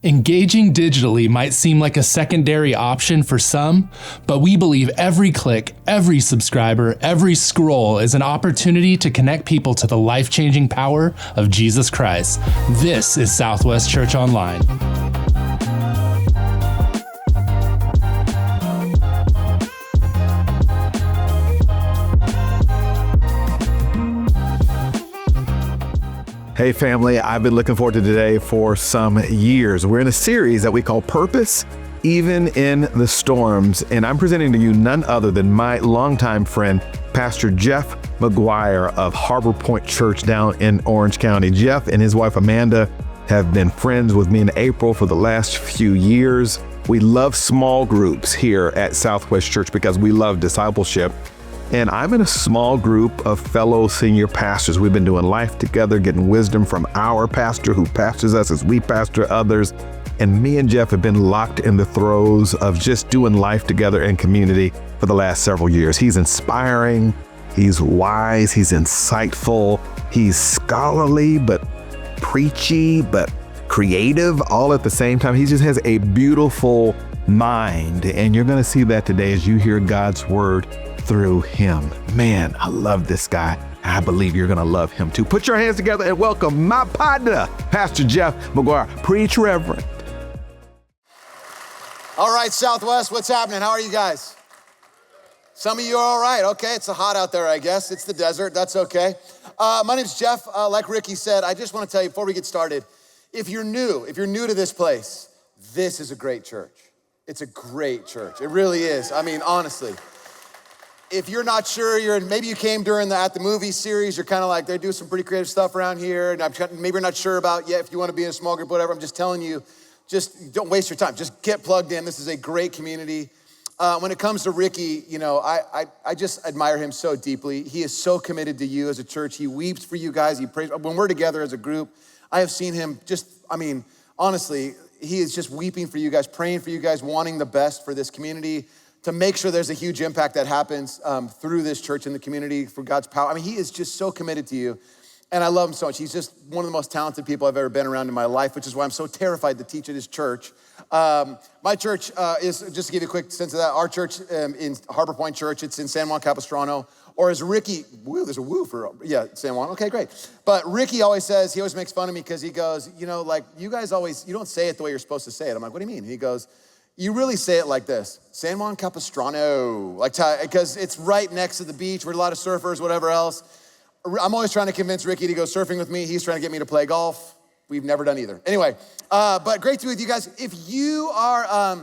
Engaging digitally might seem like a secondary option for some, but we believe every click, every subscriber, every scroll is an opportunity to connect people to the life-changing power of Jesus Christ. This is Southwest Church Online. Hey family, I've been looking forward to today for some years. We're in a series that we call Purpose, Even in the Storms, and I'm presenting to you none other than my longtime friend, Pastor Jeff Maguire of Harbor Point Church down in Orange County. Jeff and his wife Amanda have been friends with me in April for the last few years. We love small groups here at Southwest Church because we love discipleship. And I'm in a small group of fellow senior pastors. We've been doing life together, getting wisdom from our pastor who pastors us as we pastor others. And me and Jeff have been locked in the throes of just doing life together in community for the last several years. He's inspiring, he's wise, he's insightful, he's scholarly, but preachy, but creative all at the same time. He just has a beautiful mind. And you're going to see that today as you hear God's word through him. Man, I love this guy. I believe you're going to love him too. Put your hands together and welcome my partner, Pastor Jeff Maguire. Preach, Reverend. All right, Southwest, what's happening? How are you guys? Some of you are all right. Okay, it's hot out there, I guess. It's the desert. That's okay. My name's Jeff. Like Ricky said, I just want to tell you before we get started, if you're new to this place, this is a great church. It's a great church. It really is. I mean, honestly. If you're not sure, maybe you came during the At the Movie series, you're kind of like, they do some pretty creative stuff around here, and maybe you're not sure about yet if you want to be in a small group, whatever. I'm just telling you, just don't waste your time. Just get plugged in. This is a great community. When it comes to Ricky, I just admire him so deeply. He is so committed to you as a church. He weeps for you guys. He prays. When we're together as a group, I have seen him honestly, he is just weeping for you guys, praying for you guys, wanting the best for this community, to make sure there's a huge impact that happens through this church in the community for God's power. I mean, he is just so committed to you, and I love him so much. He's just one of the most talented people I've ever been around in my life, which is why I'm so terrified to teach at his church. My church is, just to give you a quick sense of that, our church in Harbor Point Church, it's in San Juan Capistrano, or as Ricky, there's a woo for, San Juan, okay, great. But Ricky always says, he always makes fun of me because he goes, you guys always, you don't say it the way you're supposed to say it. I'm like, what do you mean? He goes, you really say it like this, San Juan Capistrano, because it's right next to the beach. We're a lot of surfers, whatever else. I'm always trying to convince Ricky to go surfing with me. He's trying to get me to play golf. We've never done either. Anyway, but great to be with you guys. If you are,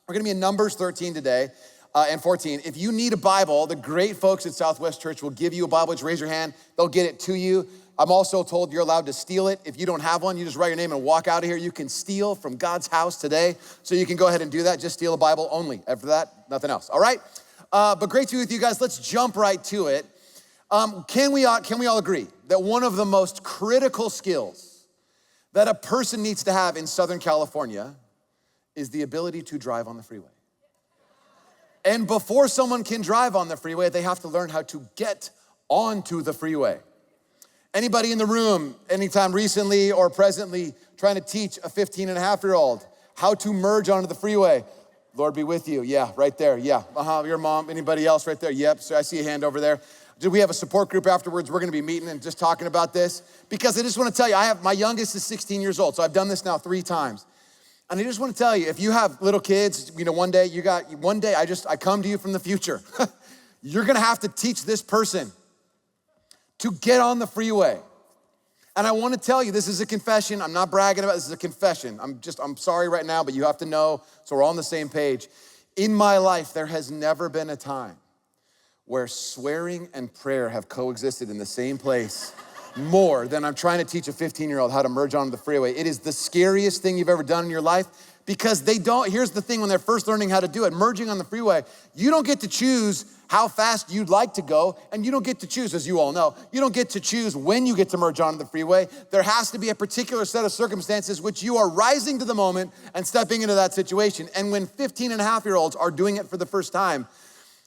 we're gonna be in Numbers 13 today and 14. If you need a Bible, the great folks at Southwest Church will give you a Bible. Just raise your hand. They'll get it to you. I'm also told you're allowed to steal it. If you don't have one, you just write your name and walk out of here. You can steal from God's house today. So you can go ahead and do that. Just steal a Bible only. After that, nothing else, all right? But great to be with you guys. Let's jump right to it. Can we all agree that one of the most critical skills that a person needs to have in Southern California is the ability to drive on the freeway? And before someone can drive on the freeway, they have to learn how to get onto the freeway. Anybody in the room, anytime recently or presently, trying to teach a 15-and-a-half-year-old how to merge onto the freeway? Lord be with you. Yeah, right there. Yeah, your mom. Anybody else right there? Yep, so I see a hand over there. Do we have a support group afterwards? We're gonna be meeting and just talking about this, because I just wanna tell you, my youngest is 16 years old, so I've done this now 3 times. And I just wanna tell you, if you have little kids, one day I come to you from the future. You're gonna have to teach this person to get on the freeway. And I wanna tell you, this is a confession. I'm not bragging about this, is a confession. I'm sorry right now, but you have to know, so we're all on the same page. In my life, there has never been a time where swearing and prayer have coexisted in the same place more than I'm trying to teach a 15-year-old how to merge onto the freeway. It is the scariest thing you've ever done in your life, because here's the thing, when they're first learning how to do it, merging on the freeway, you don't get to choose how fast you'd like to go, and you don't get to choose, as you all know, you don't get to choose when you get to merge onto the freeway. There has to be a particular set of circumstances which you are rising to the moment and stepping into that situation. And when 15-and-a-half-year-olds are doing it for the first time,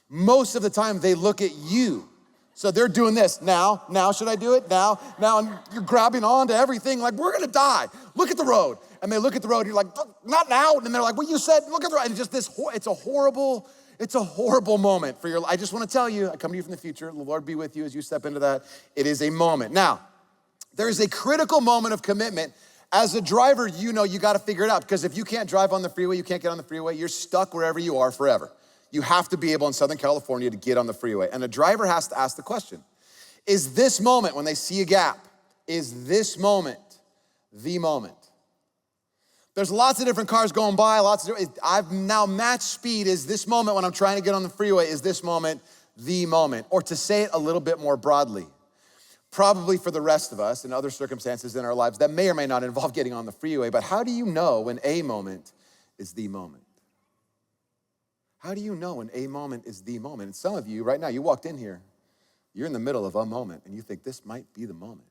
most of the time they look at you So they're doing this. Now should I do it? Now, and you're grabbing on to everything like, we're gonna die. Look at the road. And they look at the road, and you're like, not now. And they're like, well, you said, look at the road. And just this, it's a horrible moment for your life. I just wanna tell you, I come to you from the future. The Lord be with you as you step into that. It is a moment. Now, there is a critical moment of commitment. As a driver, you know you gotta figure it out, because if you can't drive on the freeway, you can't get on the freeway, you're stuck wherever you are forever. You have to be able in Southern California to get on the freeway. And a driver has to ask the question, is this moment, when they see a gap, is this moment the moment? There's lots of different cars going by, I've now matched speed. Is this moment when I'm trying to get on the freeway, is this moment the moment? Or to say it a little bit more broadly, probably for the rest of us in other circumstances in our lives that may or may not involve getting on the freeway, but how do you know when a moment is the moment? How do you know when a moment is the moment? And some of you right now, you walked in here, you're in the middle of a moment and you think this might be the moment.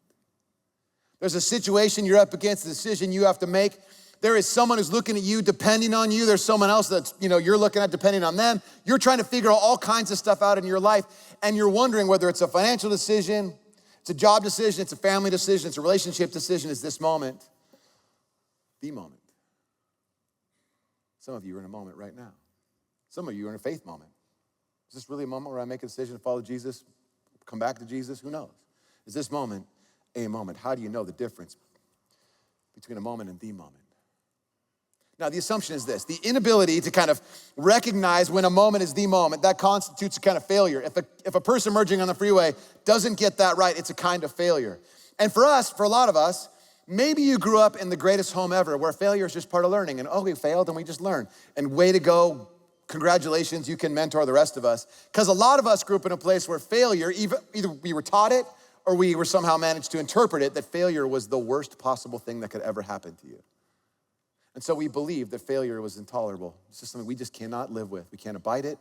There's a situation you're up against, a decision you have to make. There is someone who's looking at you, depending on you. There's someone else that's, you're looking at, depending on them. You're trying to figure out all kinds of stuff out in your life, and you're wondering whether it's a financial decision, it's a job decision, it's a family decision, it's a relationship decision. Is this moment the moment? Some of you are in a moment right now. Some of you are in a faith moment. Is this really a moment where I make a decision to follow Jesus, come back to Jesus? Who knows? Is this moment a moment? How do you know the difference between a moment and the moment? Now, the assumption is this: the inability to kind of recognize when a moment is the moment, that constitutes a kind of failure. If a person merging on the freeway doesn't get that right, it's a kind of failure. And for us, for a lot of us, maybe you grew up in the greatest home ever, where failure is just part of learning, and we failed and we just learned. And way to go, congratulations, you can mentor the rest of us. Because a lot of us grew up in a place where failure, either we were taught it or we were somehow managed to interpret it, that failure was the worst possible thing that could ever happen to you. And so we believed that failure was intolerable. It's just something we just cannot live with. We can't abide it.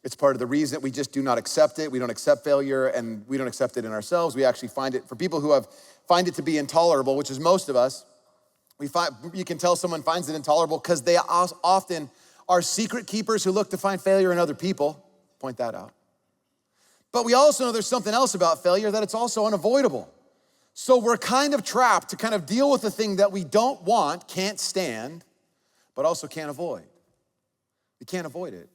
It's part of the reason that we just do not accept it. We don't accept failure, and we don't accept it in ourselves. We actually find it, for people who find it to be intolerable, which is most of us, you can tell someone finds it intolerable because they often are secret keepers who look to find failure in other people. Point that out. But we also know there's something else about failure, that it's also unavoidable. So we're kind of trapped to kind of deal with the thing that we don't want, can't stand, but also can't avoid. We can't avoid it.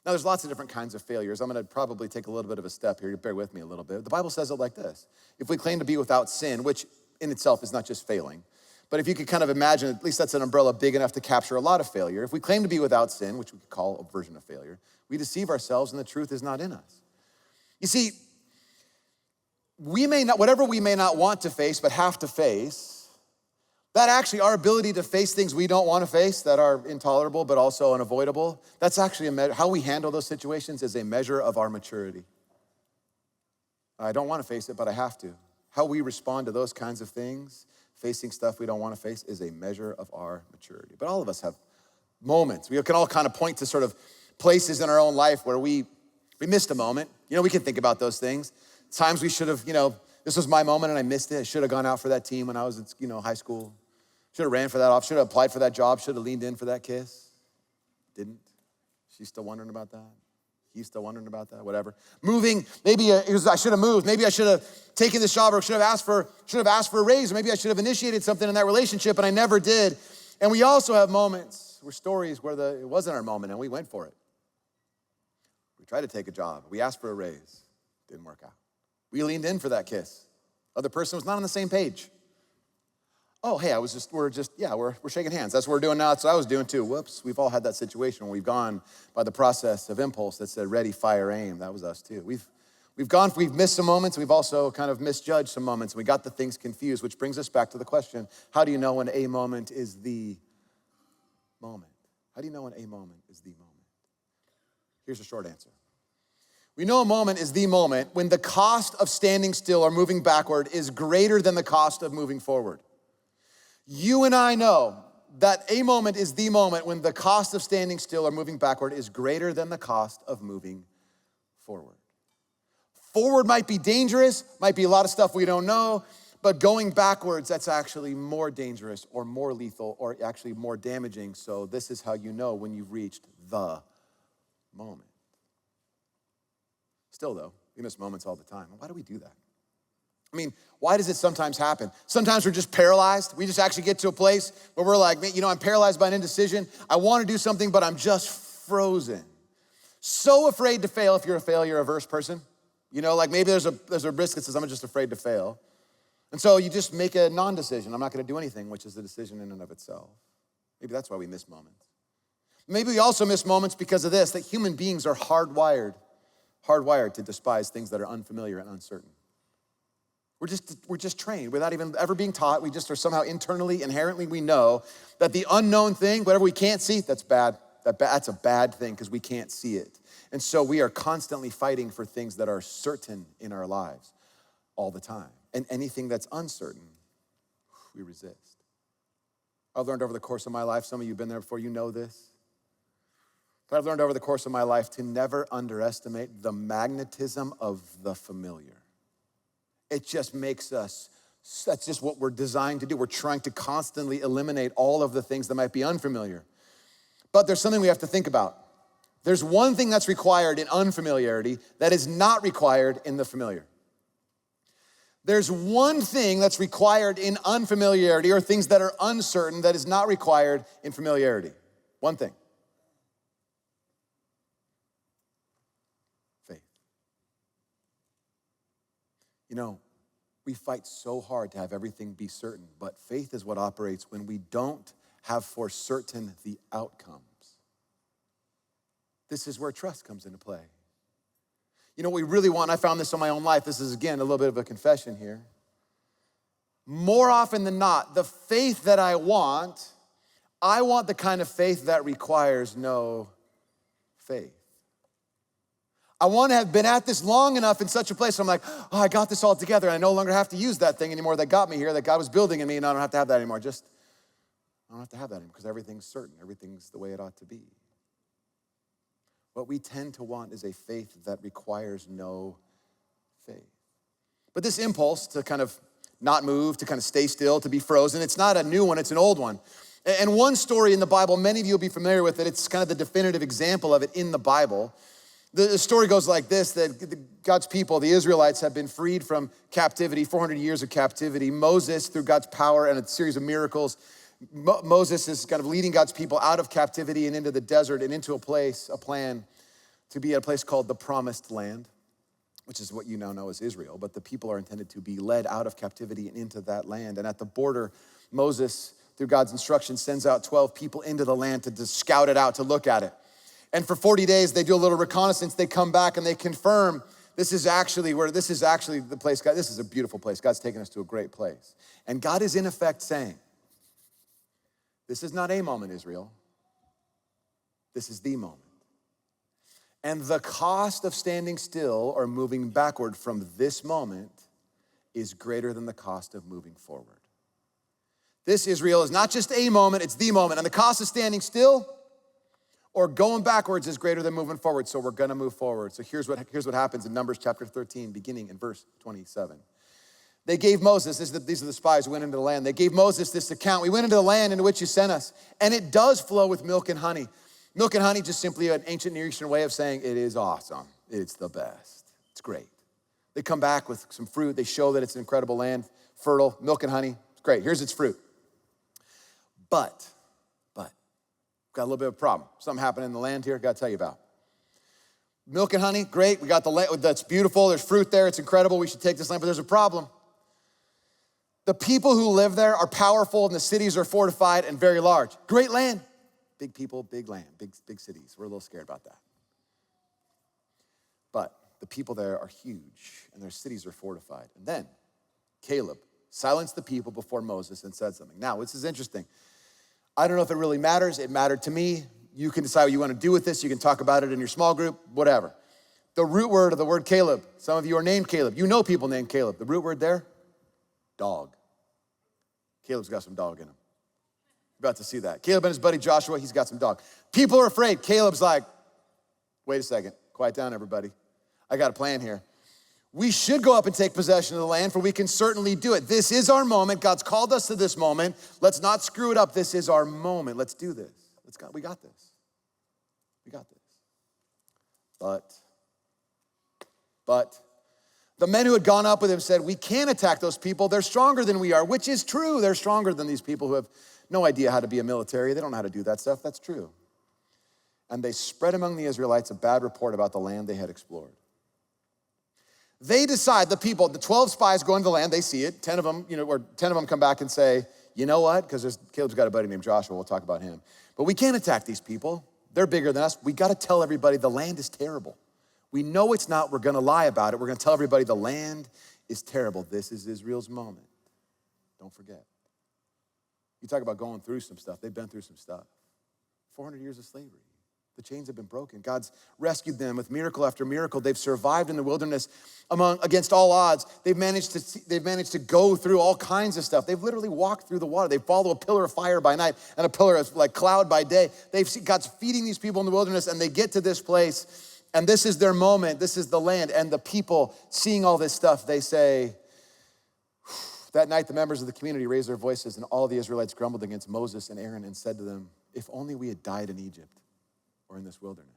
Now, there's lots of different kinds of failures. I'm gonna probably take a little bit of a step here. Bear with me a little bit. The Bible says it like this: if we claim to be without sin, which in itself is not just failing, but if you could kind of imagine, at least that's an umbrella big enough to capture a lot of failure. If we claim to be without sin, which we could call a version of failure, we deceive ourselves and the truth is not in us. You see, whatever we may not want to face but have to face, that actually, our ability to face things we don't want to face that are intolerable but also unavoidable, that's actually how we handle those situations is a measure of our maturity. I don't want to face it, but I have to. How we respond to those kinds of things, facing stuff we don't want to face, is a measure of our maturity. But all of us have moments. We can all kind of point to sort of places in our own life where we missed a moment. We can think about those things. Times we should have, this was my moment and I missed it. I should have gone out for that team when I was in, high school. Should have ran for that off. Should have applied for that job. Should have leaned in for that kiss. Didn't. She's still wondering about that. He's still wondering about that. Whatever. Moving. Maybe I should have moved. Maybe I should have taken this job, or should have asked for a raise. Or maybe I should have initiated something in that relationship, and I never did. And we also have moments, stories where it wasn't our moment and we went for it. We tried to take a job. We asked for a raise. Didn't work out. We leaned in for that kiss. Other person was not on the same page. Oh, hey, we're shaking hands. That's what we're doing now. That's what I was doing too. Whoops, we've all had that situation where we've gone by the process of impulse that said ready, fire, aim. That was us too. We've missed some moments. We've also kind of misjudged some moments. We got the things confused, which brings us back to the question, how do you know when a moment is the moment? How do you know when a moment is the moment? Here's a short answer. We know a moment is the moment when the cost of standing still or moving backward is greater than the cost of moving forward. You and I know that a moment is the moment when the cost of standing still or moving backward is greater than the cost of moving forward. Forward might be dangerous, might be a lot of stuff we don't know, but going backwards, that's actually more dangerous or more lethal or actually more damaging. So this is how you know when you've reached the moment. Still though, We miss moments all the time. Why do we do that? I mean, why does it sometimes happen? Sometimes we're just paralyzed. We just actually get to a place where we're like, I'm paralyzed by an indecision. I want to do something, but I'm just frozen. So afraid to fail if you're a failure-averse person. Maybe there's a risk that says, I'm just afraid to fail. And so you just make a non-decision. I'm not going to do anything, which is the decision in and of itself. Maybe that's why we miss moments. Maybe we also miss moments because of this, that human beings are hardwired to despise things that are unfamiliar and uncertain. We're just trained without even ever being taught. We just are somehow internally, inherently, we know that the unknown thing, whatever we can't see, that's bad. That's a bad thing because we can't see it. And so we are constantly fighting for things that are certain in our lives all the time. And anything that's uncertain, we resist. I've learned over the course of my life, some of you have been there before, you know this. But I've learned over the course of my life to never underestimate the magnetism of the familiar. It just makes us, that's just what we're designed to do. We're trying to constantly eliminate all of the things that might be unfamiliar. But there's something we have to think about. There's one thing that's required in unfamiliarity that is not required in the familiar. There's one thing that's required in unfamiliarity or things that are uncertain that is not required in familiarity. One thing. Faith. We fight so hard to have everything be certain, but faith is what operates when we don't have for certain the outcomes. This is where trust comes into play. What we really want, and I found this in my own life, this is again a little bit of a confession here. More often than not, the faith that I want the kind of faith that requires no faith. I want to have been at this long enough in such a place where I'm like, I got this all together. And I no longer have to use that thing anymore that got me here, that God was building in me, and I don't have to have that anymore. I don't have to have that anymore because everything's certain. Everything's the way it ought to be. What we tend to want is a faith that requires no faith. But this impulse to kind of not move, to kind of stay still, to be frozen, it's not a new one, it's an old one. And one story in the Bible, many of you will be familiar with it. It's kind of the definitive example of it in the Bible. The story goes like this, that God's people, the Israelites, have been freed from captivity, 400 years of captivity. Moses, through God's power and a series of miracles, Moses is kind of leading God's people out of captivity and into the desert and into a plan to be at a place called the Promised Land, which is what you now know as Israel. But the people are intended to be led out of captivity and into that land. And at the border, Moses, through God's instruction, sends out 12 people into the land to scout it out, to look at it. And for 40 days, they do a little reconnaissance. They come back and they confirm this is actually the place, God, this is a beautiful place. God's taken us to a great place. And God is in effect saying, this is not a moment, Israel. This is the moment. And the cost of standing still or moving backward from this moment is greater than the cost of moving forward. This, Israel, is not just a moment, it's the moment. And the cost of standing still or going backwards is greater than moving forward, so we're gonna move forward. So here's what happens in Numbers chapter 13, beginning in verse 27. They gave Moses, these are the spies who went into the land. They gave Moses this account. We went into the land into which you sent us, and it does flow with milk and honey. Milk and honey, just simply an ancient Near Eastern way of saying it is awesome. It's the best. It's great. They come back with some fruit. They show that it's an incredible land, fertile, milk and honey. It's great. Here's its fruit. But, got a little bit of a problem. Something happened in the land here, got to tell you about. Milk and honey, great. We got the land, that's beautiful. There's fruit there, it's incredible. We should take this land, but there's a problem. The people who live there are powerful and the cities are fortified and very large. Great land. Big people, big land, big cities. We're a little scared about that. But the people there are huge and their cities are fortified. And then Caleb silenced the people before Moses and said something. Now, this is interesting. I don't know if it really matters. It mattered to me. You can decide what you want to do with this. You can talk about it in your small group, whatever. The root word of the word Caleb, some of you are named Caleb. You know people named Caleb. The root word there, dog. Caleb's got some dog in him. You're about to see that. Caleb and his buddy Joshua, he's got some dog. People are afraid. Caleb's like, wait a second. Quiet down, everybody. I got a plan here. We should go up and take possession of the land, for we can certainly do it. This is our moment. God's called us to this moment. Let's not screw it up. This is our moment. Let's do this. We got this. We got this. But But the men who had gone up with him said, we can't attack those people. They're stronger than we are, which is true. They're stronger than these people who have no idea how to be a military. They don't know how to do that stuff. That's true. And they spread among the Israelites a bad report about the land they had explored. They decide, the 12 spies go into the land, they see it. 10 of them come back and say, you know what? Because Caleb's got a buddy named Joshua, we'll talk about him. But we can't attack these people. They're bigger than us. We got to tell everybody the land is terrible. We know it's not, we're gonna lie about it. We're gonna tell everybody the land is terrible. This is Israel's moment. Don't forget. You talk about going through some stuff. They've been through some stuff. 400 years of slavery. The chains have been broken. God's rescued them with miracle after miracle. They've survived in the wilderness against all odds. They've managed to go through all kinds of stuff. They've literally walked through the water. They follow a pillar of fire by night and a pillar of like cloud by day. God's feeding these people in the wilderness, and they get to this place. And this is their moment, this is the land. And the people seeing all this stuff, they say, that night the members of the community raised their voices, and all the Israelites grumbled against Moses and Aaron and said to them, if only we had died in Egypt or in this wilderness.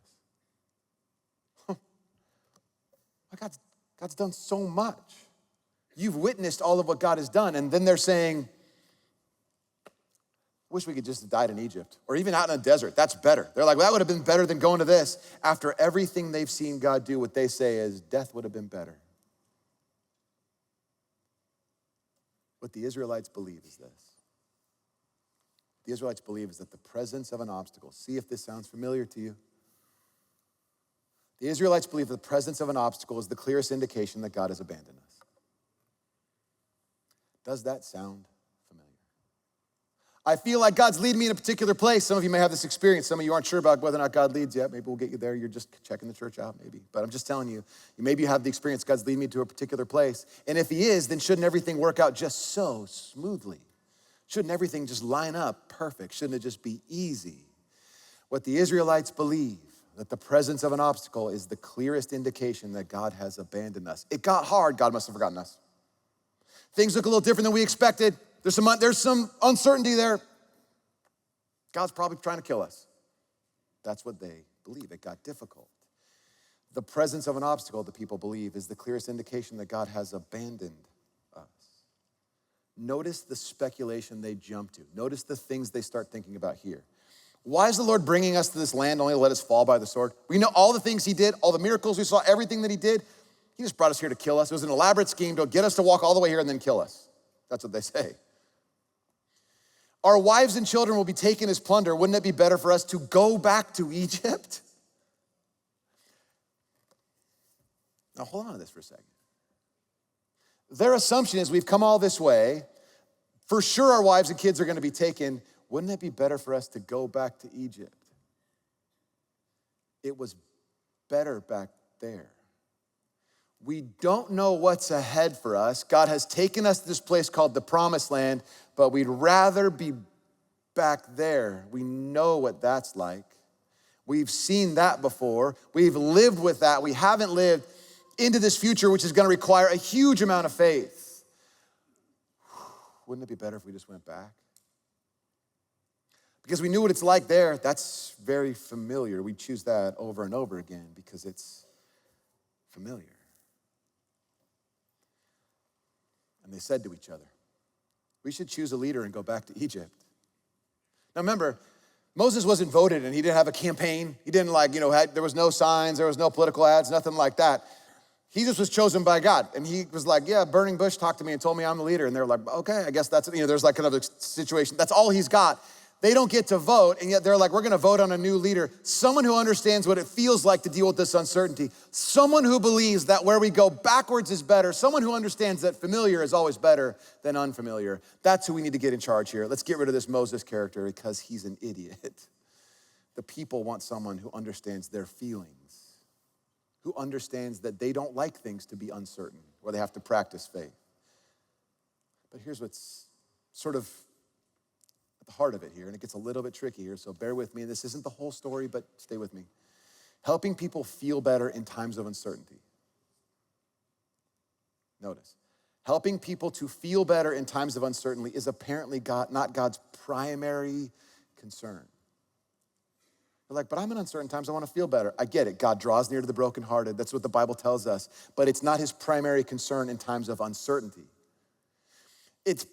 God's done so much. You've witnessed all of what God has done. And then they're saying, wish we could just have died in Egypt or even out in the desert. That's better. They're like, well, that would have been better than going to this. After everything they've seen God do, what they say is death would have been better. What the Israelites believe is this. The Israelites believe is that the presence of an obstacle, see if this sounds familiar to you. The Israelites believe the presence of an obstacle is the clearest indication that God has abandoned us. Does that sound familiar? I feel like God's leading me in a particular place. Some of you may have this experience. Some of you aren't sure about whether or not God leads yet. Maybe we'll get you there. You're just checking the church out, maybe. But I'm just telling you, maybe you have the experience God's leading me to a particular place. And if he is, then shouldn't everything work out just so smoothly? Shouldn't everything just line up perfect? Shouldn't it just be easy? What the Israelites believe, that the presence of an obstacle is the clearest indication that God has abandoned us. It got hard, God must have forgotten us. Things look a little different than we expected. There's some uncertainty there. God's probably trying to kill us. That's what they believe. It got difficult. The presence of an obstacle, the people believe, is the clearest indication that God has abandoned us. Notice the speculation they jump to. Notice the things they start thinking about here. Why is the Lord bringing us to this land only to let us fall by the sword? We know all the things he did, all the miracles we saw, everything that he did. He just brought us here to kill us. It was an elaborate scheme to get us to walk all the way here and then kill us. That's what they say. Our wives and children will be taken as plunder. Wouldn't it be better for us to go back to Egypt? Now hold on to this for a second. Their assumption is we've come all this way. For sure our wives and kids are gonna be taken. Wouldn't it be better for us to go back to Egypt? It was better back there. We don't know what's ahead for us. God has taken us to this place called the Promised Land, but we'd rather be back there. We know what that's like. We've seen that before. We've lived with that. We haven't lived into this future, which is gonna require a huge amount of faith. Wouldn't it be better if we just went back? Because we knew what it's like there. That's very familiar. We choose that over and over again because it's familiar. And they said to each other, we should choose a leader and go back to Egypt. Now remember, Moses wasn't voted and he didn't have a campaign. He didn't there was no signs, there was no political ads, nothing like that. He just was chosen by God. And he was like, yeah, burning bush talked to me and told me I'm the leader. And they're like, okay, I guess that's, there's like kind of a situation. That's all he's got. They don't get to vote, and yet they're like, we're gonna vote on a new leader. Someone who understands what it feels like to deal with this uncertainty. Someone who believes that where we go backwards is better. Someone who understands that familiar is always better than unfamiliar. That's who we need to get in charge here. Let's get rid of this Moses character because he's an idiot. The people want someone who understands their feelings, who understands that they don't like things to be uncertain, or they have to practice faith. But here's what's sort of the heart of it here, and it gets a little bit tricky here, so bear with me. This isn't the whole story, but stay with me. Helping people feel better in times of uncertainty. Notice, helping people to feel better in times of uncertainty is apparently not God's primary concern. You're like, but I'm in uncertain times, I wanna feel better. I get it, God draws near to the brokenhearted. That's what the Bible tells us. But it's not his primary concern in times of uncertainty. Is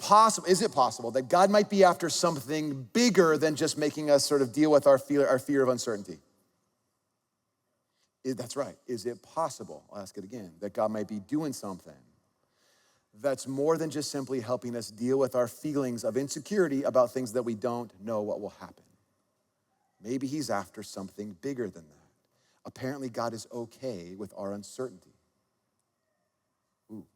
it possible that God might be after something bigger than just making us sort of deal with our fear of uncertainty? That's right. Is it possible, I'll ask it again, that God might be doing something that's more than just simply helping us deal with our feelings of insecurity about things that we don't know what will happen? Maybe he's after something bigger than that. Apparently, God is okay with our uncertainty. Ooh.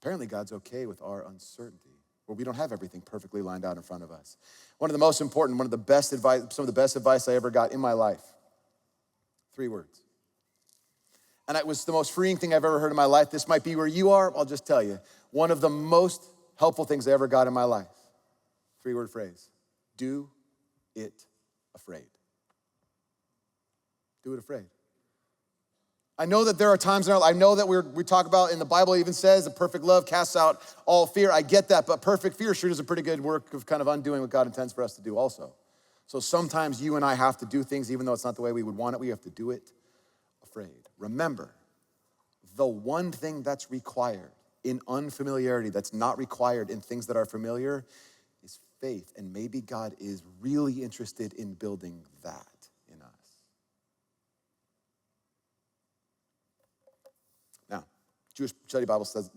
Apparently, God's okay with our uncertainty, where we don't have everything perfectly lined out in front of us. One of the most important, some of the best advice I ever got in my life. 3 words. And it was the most freeing thing I've ever heard in my life. This might be where you are, I'll just tell you. One of the most helpful things I ever got in my life. 3-word phrase. Do it afraid. Do it afraid. I know that there are times in our life, I know that we talk about, in the Bible even says, that perfect love casts out all fear. I get that, but perfect fear sure does a pretty good work of kind of undoing what God intends for us to do also. So sometimes you and I have to do things, even though it's not the way we would want it, we have to do it afraid. Remember, the one thing that's required in unfamiliarity, that's not required in things that are familiar, is faith. And maybe God is really interested in building that in us. Now, Jewish study Bible says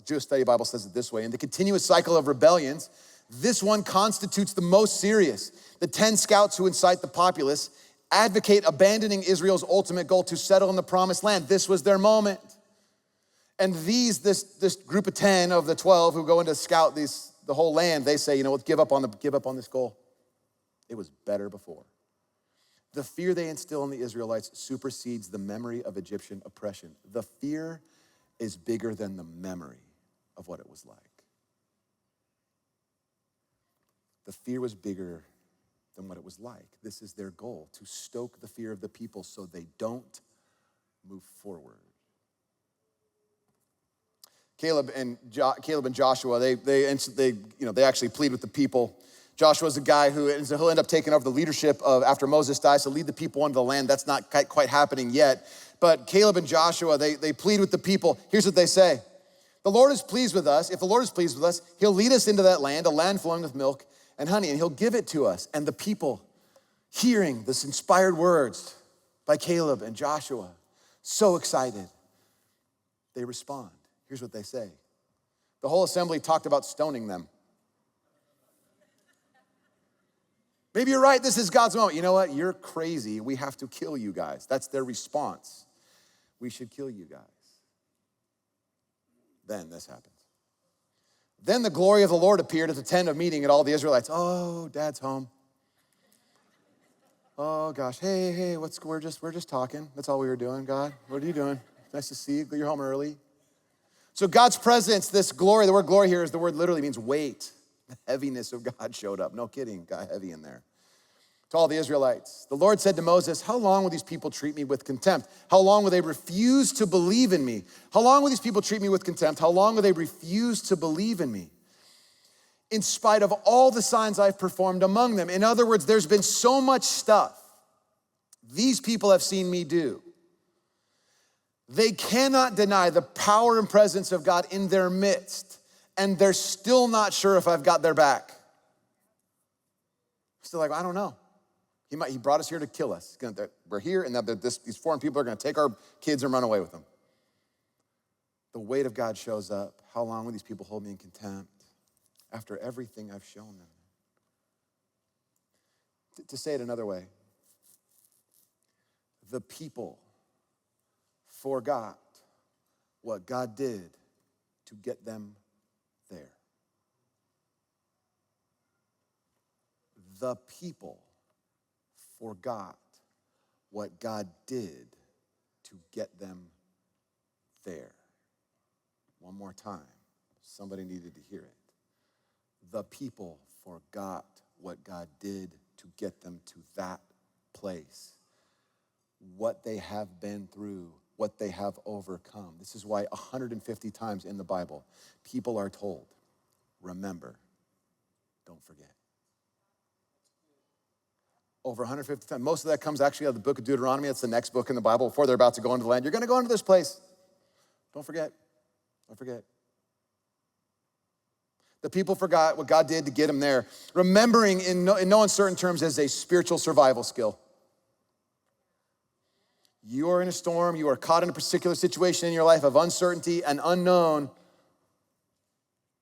it this way: in the continuous cycle of rebellions, this one constitutes the most serious. The 10 scouts who incite the populace advocate abandoning Israel's ultimate goal to settle in the promised land. This was their moment. And this group of 10 of the 12 who go in to scout the whole land, they say, let's give up on this goal. It was better before. The fear they instill in the Israelites supersedes the memory of Egyptian oppression. The fear is bigger than the memory of what it was like. The fear was bigger than what it was like. This is their goal, to stoke the fear of the people so they don't move forward. Caleb and Joshua, they actually plead with the people. Joshua's a guy he'll end up taking over the leadership after Moses dies to lead the people into the land. That's not quite happening yet. But Caleb and Joshua, they plead with the people. Here's what they say. The Lord is pleased with us. If the Lord is pleased with us, he'll lead us into that land, a land flowing with milk and honey, and he'll give it to us. And the people, hearing this inspired words by Caleb and Joshua, so excited, they respond. Here's what they say. The whole assembly talked about stoning them. Maybe you're right, this is God's moment. You know what? You're crazy. We have to kill you guys. That's their response. We should kill you guys. Then this happens. Then the glory of the Lord appeared at the tent of meeting, and all the Israelites, oh, Dad's home. Oh gosh, hey, we're just talking. That's all we were doing, God. What are you doing? Nice to see you. You're home early. So God's presence, this glory, the word glory here literally means weight. The heaviness of God showed up. No kidding, got heavy in there. To all the Israelites, the Lord said to Moses, how long will these people treat me with contempt? How long will they refuse to believe in me? How long will these people treat me with contempt? How long will they refuse to believe in me? In spite of all the signs I've performed among them. In other words, there's been so much stuff these people have seen me do. They cannot deny the power and presence of God in their midst, and they're still not sure if I've got their back. Still like, I don't know. He brought us here to kill us. We're here, and these foreign people are going to take our kids and run away with them. The weight of God shows up. How long will these people hold me in contempt after everything I've shown them? To say it another way, the people forgot what God did to get them there. The people forgot what God did to get them there. One more time. Somebody needed to hear it. The people forgot what God did to get them to that place. What they have been through, what they have overcome. This is why 150 times in the Bible, people are told, remember, don't forget. Over 150 times. Most of that comes actually out of the book of Deuteronomy. It's the next book in the Bible before they're about to go into the land. You're going to go into this place. Don't forget. Don't forget. The people forgot what God did to get them there. Remembering in no uncertain terms as a spiritual survival skill. You are in a storm. You are caught in a particular situation in your life of uncertainty and unknown.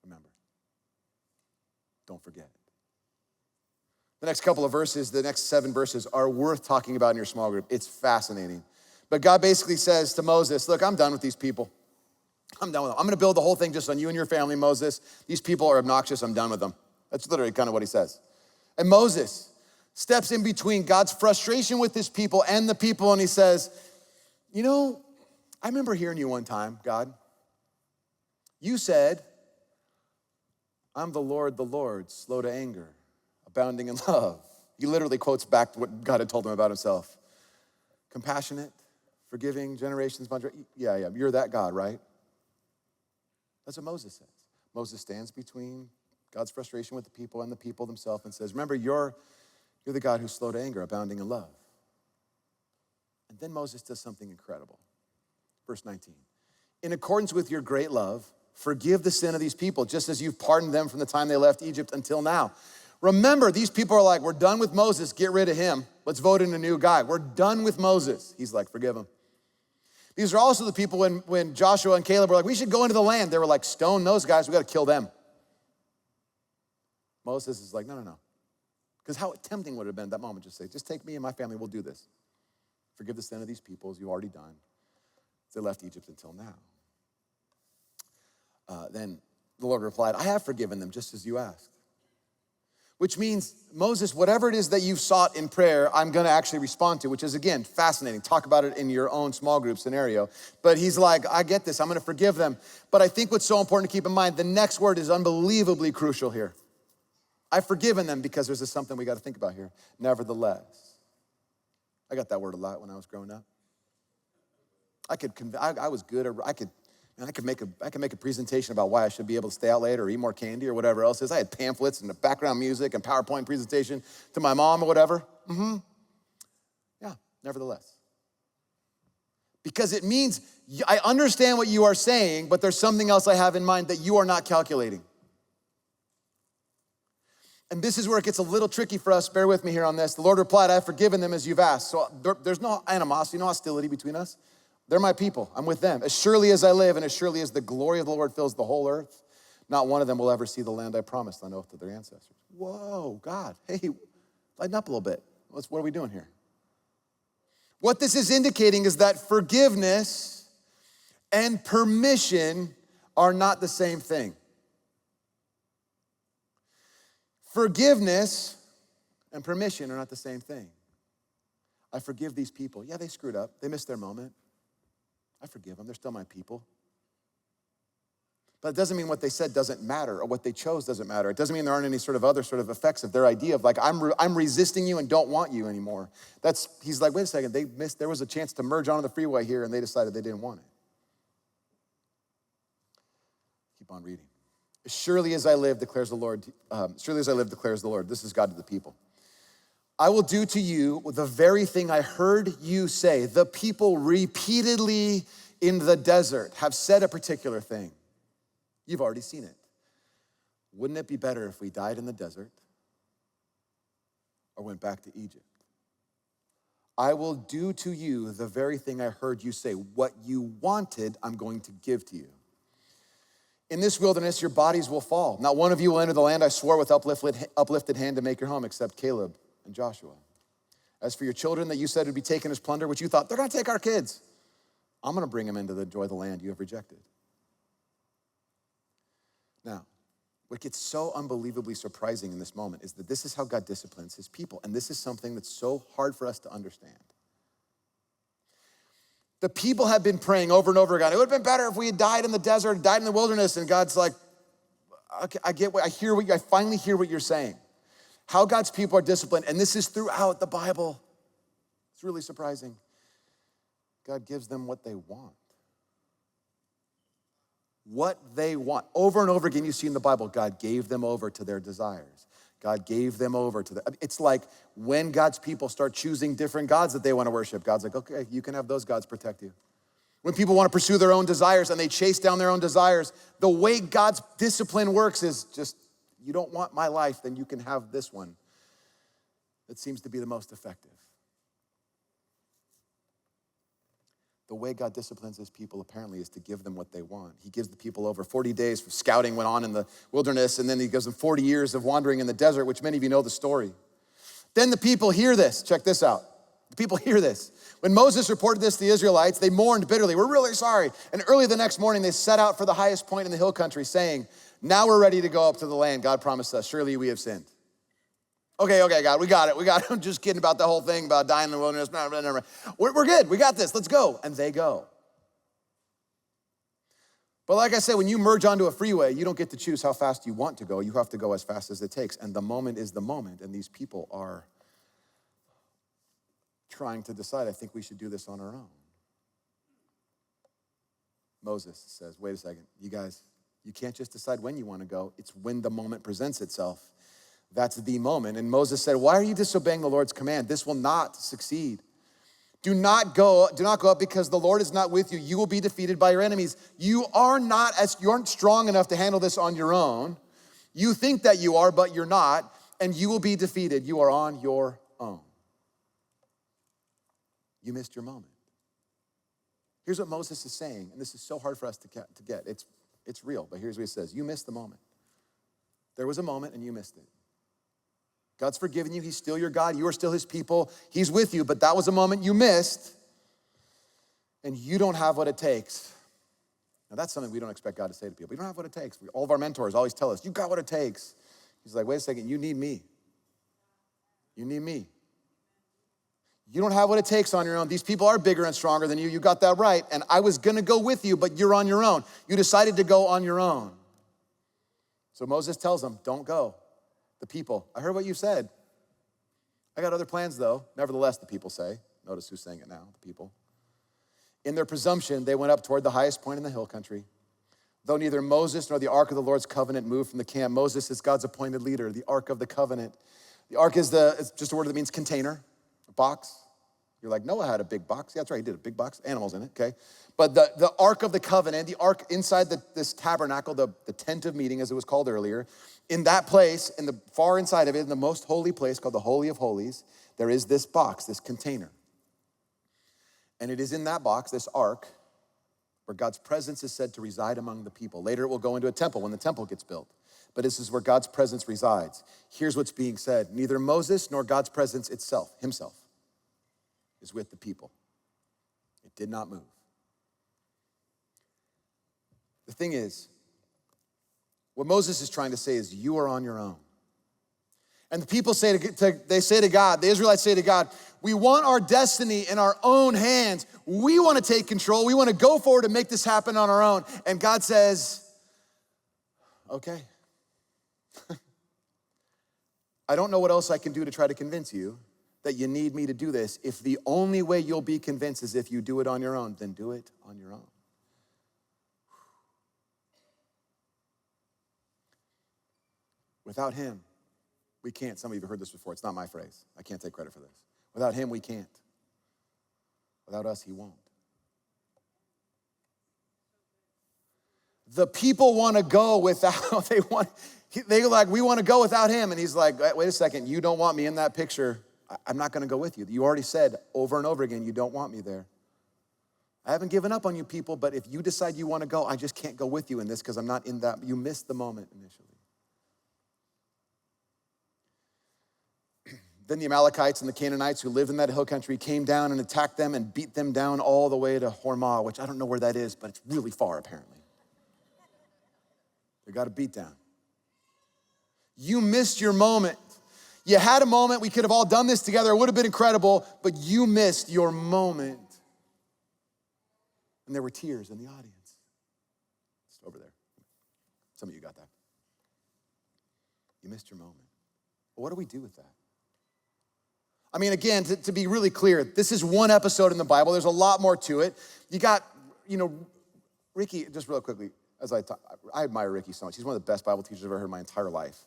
Remember. Don't forget. The next couple of verses, the next 7 verses are worth talking about in your small group. It's fascinating. But God basically says to Moses, look, I'm done with these people. I'm done with them. I'm gonna build the whole thing just on you and your family, Moses. These people are obnoxious, I'm done with them. That's literally kind of what he says. And Moses steps in between God's frustration with his people and the people, and he says, you know, I remember hearing you one time, God. You said, I'm the Lord, slow to anger, abounding in love. He literally quotes back what God had told him about himself. Compassionate, forgiving, generations. Yeah, you're that God, right? That's what Moses says. Moses stands between God's frustration with the people and the people themselves and says, remember, you're the God who's slow to anger, abounding in love. And then Moses does something incredible. Verse 19. In accordance with your great love, forgive the sin of these people, just as you've pardoned them from the time they left Egypt until now. Remember, these people are like, we're done with Moses, get rid of him. Let's vote in a new guy. We're done with Moses. He's like, forgive him. These are also the people when Joshua and Caleb were like, we should go into the land. They were like, stone those guys, we gotta kill them. Moses is like, no. Because how tempting would it have been at that moment, just say, just take me and my family, we'll do this. Forgive the sin of these people as you've already done. They left Egypt until now. Then the Lord replied, I have forgiven them just as you asked. Which means, Moses, whatever it is that you've sought in prayer, I'm gonna actually respond to, which is, again, fascinating. Talk about it in your own small group scenario. But he's like, I get this, I'm gonna forgive them. But I think what's so important to keep in mind, the next word is unbelievably crucial here. I've forgiven them because there's something we gotta think about here. Nevertheless. I got that word a lot when I was growing up. I was good, I could make a presentation about why I should be able to stay out later or eat more candy or whatever else is. I had pamphlets and the background music and PowerPoint presentation to my mom or whatever. Yeah, nevertheless. Because it means I understand what you are saying, but there's something else I have in mind that you are not calculating. And this is where it gets a little tricky for us. Bear with me here on this. The Lord replied, I have forgiven them as you've asked. So there's no animosity, no hostility between us. They're my people. I'm with them. As surely as I live and as surely as the glory of the Lord fills the whole earth, not one of them will ever see the land I promised on oath to their ancestors. Whoa, God. Hey, lighten up a little bit. What are we doing here? What this is indicating is that forgiveness and permission are not the same thing. Forgiveness and permission are not the same thing. I forgive these people. Yeah, they screwed up. They missed their moment. I forgive them. They're still my people. But it doesn't mean what they said doesn't matter or what they chose doesn't matter. It doesn't mean there aren't any sort of other sort of effects of their idea of like, I'm resisting you and don't want you anymore. He's like, wait a second, there was a chance to merge onto the freeway here and they decided they didn't want it. Keep on reading. As surely as I live, declares the Lord. Surely as I live, declares the Lord. This is God to the people. I will do to you the very thing I heard you say. The people repeatedly in the desert have said a particular thing. You've already seen it. Wouldn't it be better if we died in the desert or went back to Egypt? I will do to you the very thing I heard you say. What you wanted, I'm going to give to you. In this wilderness, your bodies will fall. Not one of you will enter the land I swore with uplifted hand to make your home, except Caleb and Joshua. As for your children that you said would be taken as plunder, which you thought, they're gonna take our kids. I'm gonna bring them into the joy of the land you have rejected. Now, what gets so unbelievably surprising in this moment is that this is how God disciplines his people. And this is something that's so hard for us to understand. The people have been praying over and over again. It would have been better if we had died in the desert, died in the wilderness. And God's like, okay, I finally hear what you're saying. How God's people are disciplined, and this is throughout the Bible. It's really surprising. God gives them what they want. What they want. Over and over again, you see in the Bible, God gave them over to their desires. God gave them over to the, it's like when God's people start choosing different gods that they want to worship, God's like, okay, you can have those gods protect you. When people want to pursue their own desires and they chase down their own desires, the way God's discipline works is just, you don't want my life, then you can have this one. That seems to be the most effective. The way God disciplines his people apparently is to give them what they want. He gives the people over 40 days for scouting went on in the wilderness, and then he gives them 40 years of wandering in the desert, which many of you know the story. Then the people hear this. Check this out. The people hear this. When Moses reported this to the Israelites, they mourned bitterly. We're really sorry. And early the next morning, they set out for the highest point in the hill country, saying, now we're ready to go up to the land God promised us. Surely we have sinned. Okay, God, we got it. I'm just kidding about the whole thing about dying in the wilderness. We're good. We got this. Let's go. And they go. But like I said, when you merge onto a freeway, you don't get to choose how fast you want to go. You have to go as fast as it takes. And the moment is the moment. And these people are trying to decide, I think we should do this on our own. Moses says, wait a second, you guys, you can't just decide when you want to go. It's when the moment presents itself. That's the moment. And Moses said, why are you disobeying the Lord's command? This will not succeed. Do not go up because the Lord is not with you. You will be defeated by your enemies. You aren't strong enough to handle this on your own. You think that you are, but you're not, and you will be defeated. You are on your own. You missed your moment. Here's what Moses is saying, and this is so hard for us to get. It's real, but here's what he says. You missed the moment. There was a moment and you missed it. God's forgiven you. He's still your God. You are still his people. He's with you, but that was a moment you missed, and you don't have what it takes. Now, that's something we don't expect God to say to people. You don't have what it takes. All of our mentors always tell us, you got what it takes. He's like, wait a second, you need me. You need me. You don't have what it takes on your own. These people are bigger and stronger than you. You got that right, and I was going to go with you, but you're on your own. You decided to go on your own. So Moses tells them, don't go. The people, I heard what you said. I got other plans though. Nevertheless, the people say, notice who's saying it now, the people. In their presumption, they went up toward the highest point in the hill country. Though neither Moses nor the ark of the Lord's covenant moved from the camp. Moses is God's appointed leader, the ark of the covenant. The ark is it's just a word that means container, a box. You're like, Noah had a big box. Yeah, that's right, he did a big box, animals in it, okay? But the ark of the covenant, the ark inside this tabernacle, the tent of meeting as it was called earlier, in that place, in the far inside of it, in the most holy place called the Holy of Holies, there is this box, this container. And it is in that box, this ark, where God's presence is said to reside among the people. Later it will go into a temple when the temple gets built. But this is where God's presence resides. Here's what's being said. Neither Moses nor God's presence himself, is with the people. It did not move. The thing is, what Moses is trying to say is you are on your own. And the people say to God, the Israelites say to God, we want our destiny in our own hands. We want to take control. We want to go forward and make this happen on our own. And God says, okay. I don't know what else I can do to try to convince you that you need me to do this. If the only way you'll be convinced is if you do it on your own, then do it on your own. Without him, we can't. Some of you have heard this before. It's not my phrase. I can't take credit for this. Without him, we can't. Without us, he won't. The people want to go without, they're like, we want to go without him. And he's like, wait a second, you don't want me in that picture. I'm not going to go with you. You already said over and over again, you don't want me there. I haven't given up on you people, but if you decide you want to go, I just can't go with you in this because I'm not in that. You missed the moment initially. Then the Amalekites and the Canaanites who lived in that hill country came down and attacked them and beat them down all the way to Hormah, which I don't know where that is, but it's really far apparently. They got a beat down. You missed your moment. You had a moment. We could have all done this together. It would have been incredible, but you missed your moment. And there were tears in the audience. It's over there. Some of you got that. You missed your moment. Well, what do we do with that? I mean, again, to be really clear, this is one episode in the Bible. There's a lot more to it. You got, Ricky, just real quickly, I admire Ricky so much. He's one of the best Bible teachers I've ever heard in my entire life.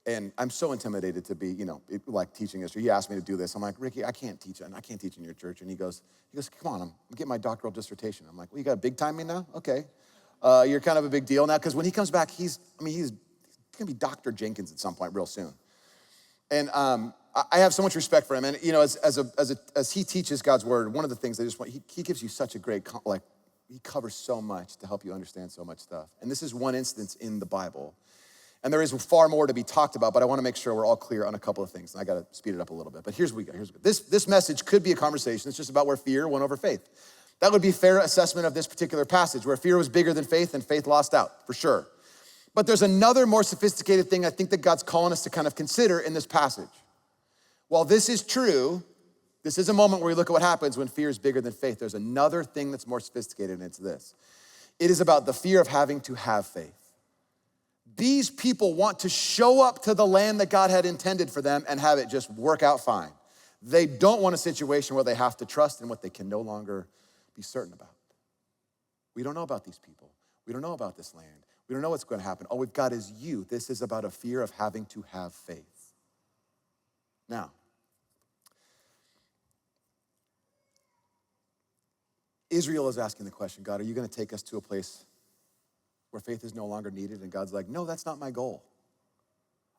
And I'm so intimidated to be, like teaching history. He asked me to do this. I'm like, Ricky, I can't teach in your church. And he goes, come on, I'm getting my doctoral dissertation. I'm like, well, you got to big time me now? Okay. You're kind of a big deal now. Because when he comes back, he's gonna be Dr. Jenkins at some point real soon. And I have so much respect for him. And as he teaches God's word, one of the things he gives you such a great, he covers so much to help you understand so much stuff. And this is one instance in the Bible. And there is far more to be talked about, but I want to make sure we're all clear on a couple of things. And I got to speed it up a little bit. But here's what we got. This message could be a conversation. It's just about where fear won over faith. That would be a fair assessment of this particular passage, where fear was bigger than faith and faith lost out, for sure. But there's another more sophisticated thing I think that God's calling us to kind of consider in this passage. While this is true, this is a moment where we look at what happens when fear is bigger than faith. There's another thing that's more sophisticated, and it's this. It is about the fear of having to have faith. These people want to show up to the land that God had intended for them and have it just work out fine. They don't want a situation where they have to trust in what they can no longer be certain about. We don't know about these people. We don't know about this land. We don't know what's going to happen. All we've got is you. This is about a fear of having to have faith. Now, Israel is asking the question, God, are you going to take us to a place where faith is no longer needed? And God's like, no, that's not my goal.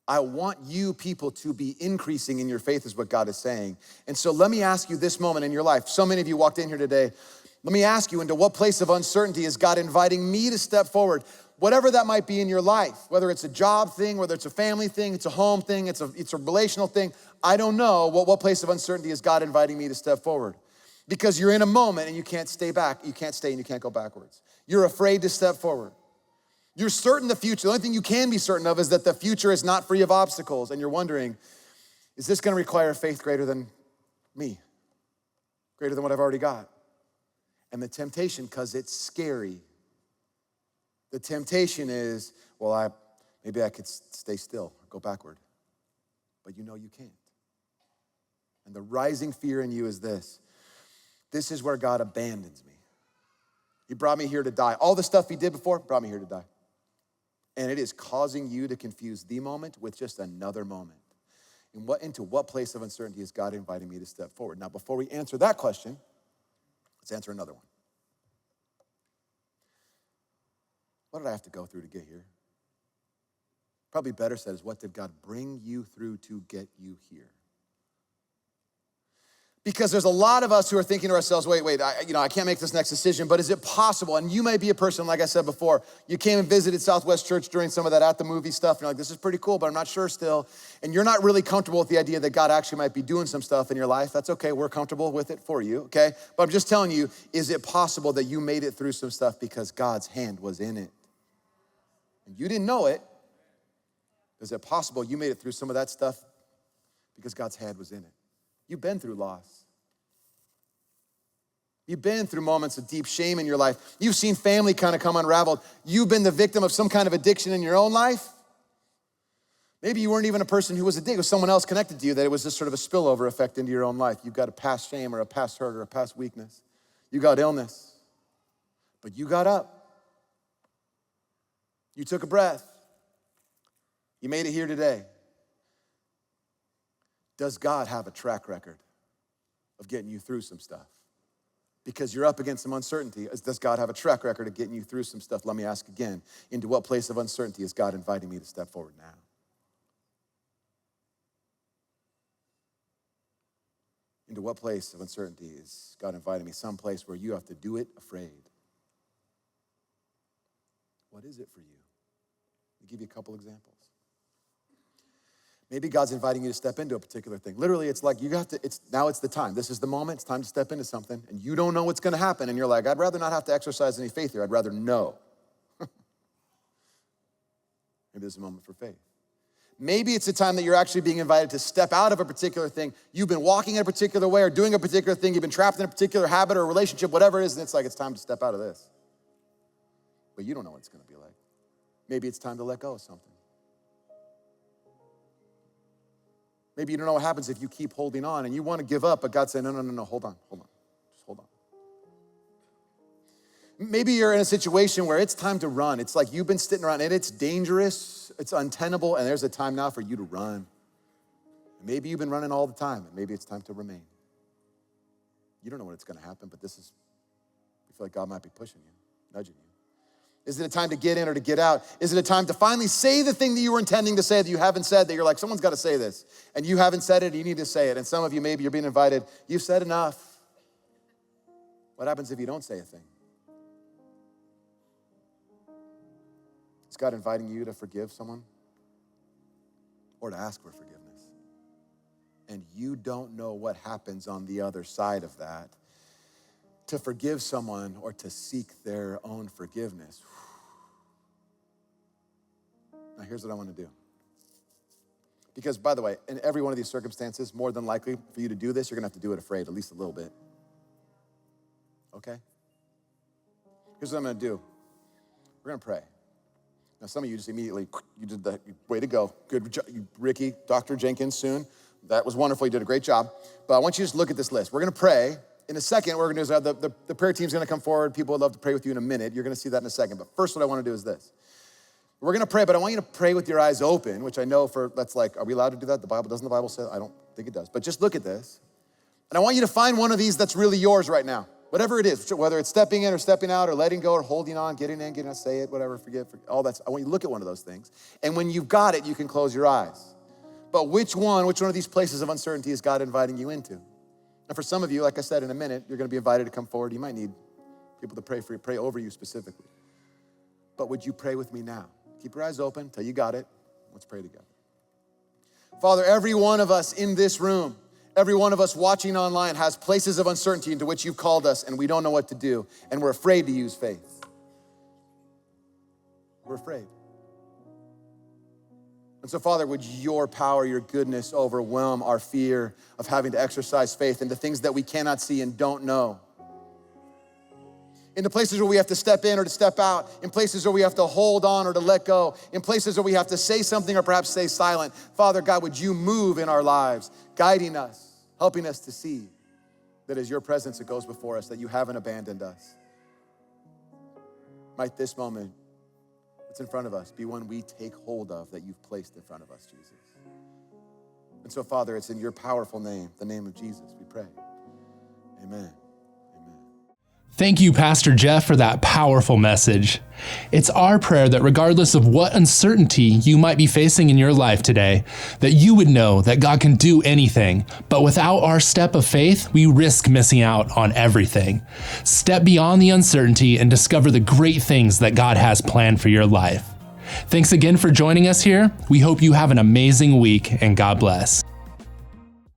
I want you people to be increasing in your faith is what God is saying. And so let me ask you this moment in your life. So many of you walked in here today. Let me ask you, into what place of uncertainty is God inviting me to step forward? Whatever that might be in your life, whether it's a job thing, whether it's a family thing, it's a home thing, it's a relational thing. I don't know what place of uncertainty is God inviting me to step forward. Because you're in a moment and you can't stay back. You can't stay and you can't go backwards. You're afraid to step forward. You're certain the future. The only thing you can be certain of is that the future is not free of obstacles. And you're wondering, is this gonna require faith greater than me? Greater than what I've already got? And the temptation, because it's scary, the temptation is, well, maybe I could stay still, go backward. But you know you can't. And the rising fear in you is this. This is where God abandons me. He brought me here to die. All the stuff he did before brought me here to die. And it is causing you to confuse the moment with just another moment. Into what place of uncertainty is God inviting me to step forward? Now, before we answer that question, let's answer another one. What did I have to go through to get here? Probably better said is, what did God bring you through to get you here? Because there's a lot of us who are thinking to ourselves, wait, I can't make this next decision, but is it possible? And you may be a person, like I said before, you came and visited Southwest Church during some of that at the movie stuff, and you're like, this is pretty cool, but I'm not sure still. And you're not really comfortable with the idea that God actually might be doing some stuff in your life. That's okay, we're comfortable with it for you, okay? But I'm just telling you, is it possible that you made it through some stuff because God's hand was in it? And you didn't know it. Is it possible you made it through some of that stuff because God's hand was in it? You've been through loss. You've been through moments of deep shame in your life. You've seen family kind of come unraveled. You've been the victim of some kind of addiction in your own life. Maybe you weren't even a person who was addicted. It was someone else connected to you, that it was just sort of a spillover effect into your own life. You've got a past shame or a past hurt or a past weakness. You got illness, but you got up. You took a breath. You made it here today. Does God have a track record of getting you through some stuff? Because you're up against some uncertainty. Does God have a track record of getting you through some stuff? Let me ask again, into what place of uncertainty is God inviting me to step forward now? Into what place of uncertainty is God inviting me? Some place where you have to do it afraid. What is it for you? I'll give you a couple examples. Maybe God's inviting you to step into a particular thing. Literally, it's like now it's the time. This is the moment. It's time to step into something, and you don't know what's going to happen, and you're like, I'd rather not have to exercise any faith here. I'd rather know. Maybe this is a moment for faith. Maybe it's a time that you're actually being invited to step out of a particular thing. You've been walking in a particular way or doing a particular thing. You've been trapped in a particular habit or relationship, whatever it is, and it's like it's time to step out of this. But you don't know what it's going to be like. Maybe it's time to let go of something. Maybe you don't know what happens if you keep holding on and you want to give up, but God's saying, no, hold on, just hold on. Maybe you're in a situation where it's time to run. It's like you've been sitting around and it's dangerous, it's untenable, and there's a time now for you to run. Maybe you've been running all the time, and maybe it's time to remain. You don't know when it's gonna happen, but you feel like God might be pushing you, nudging you. Is it a time to get in or to get out? Is it a time to finally say the thing that you were intending to say that you haven't said, that you're like, someone's gotta say this, and you haven't said it, you need to say it. And some of you, maybe you're being invited, you've said enough. What happens if you don't say a thing? Is God inviting you to forgive someone or to ask for forgiveness? And you don't know what happens on the other side of that. To forgive someone or to seek their own forgiveness. Now here's what I want to do. Because by the way, in every one of these circumstances, more than likely for you to do this, you're gonna have to do it afraid, at least a little bit. Okay? Here's what I'm gonna do. We're gonna pray. Now, some of you just immediately, you did that, way to go. Good job, Ricky, Dr. Jenkins soon. That was wonderful, you did a great job. But I want you to just look at this list. We're gonna pray. In a second, what we're gonna do is the prayer team's gonna come forward. People would love to pray with you in a minute. You're gonna see that in a second. But first, what I wanna do is this. We're gonna pray, but I want you to pray with your eyes open, which I know that's like, are we allowed to do that? Doesn't the Bible say? I don't think it does. But just look at this. And I want you to find one of these that's really yours right now. Whatever it is, whether it's stepping in or stepping out or letting go or holding on, getting in, getting out, say it, whatever, forget, all that. I want you to look at one of those things. And when you've got it, you can close your eyes. But which one of these places of uncertainty is God inviting you into? And for some of you, like I said, in a minute, you're gonna be invited to come forward. You might need people to pray for you, pray over you specifically. But would you pray with me now? Keep your eyes open till you got it. Let's pray together. Father, every one of us in this room, every one of us watching online has places of uncertainty into which you've called us and we don't know what to do and we're afraid to use faith. We're afraid. And so, Father, would your power, your goodness overwhelm our fear of having to exercise faith into things that we cannot see and don't know. In the places where we have to step in or to step out, in places where we have to hold on or to let go, in places where we have to say something or perhaps stay silent. Father God, would you move in our lives, guiding us, helping us to see that as your presence that goes before us, that you haven't abandoned us. Might this moment that's in front of us be one we take hold of that you've placed in front of us, Jesus. And so, Father, it's in your powerful name, the name of Jesus, we pray. Amen. Thank you, Pastor Jeff, for that powerful message. It's our prayer that regardless of what uncertainty you might be facing in your life today, that you would know that God can do anything, but without our step of faith, we risk missing out on everything. Step beyond the uncertainty and discover the great things that God has planned for your life. Thanks again for joining us here. We hope you have an amazing week, and God bless.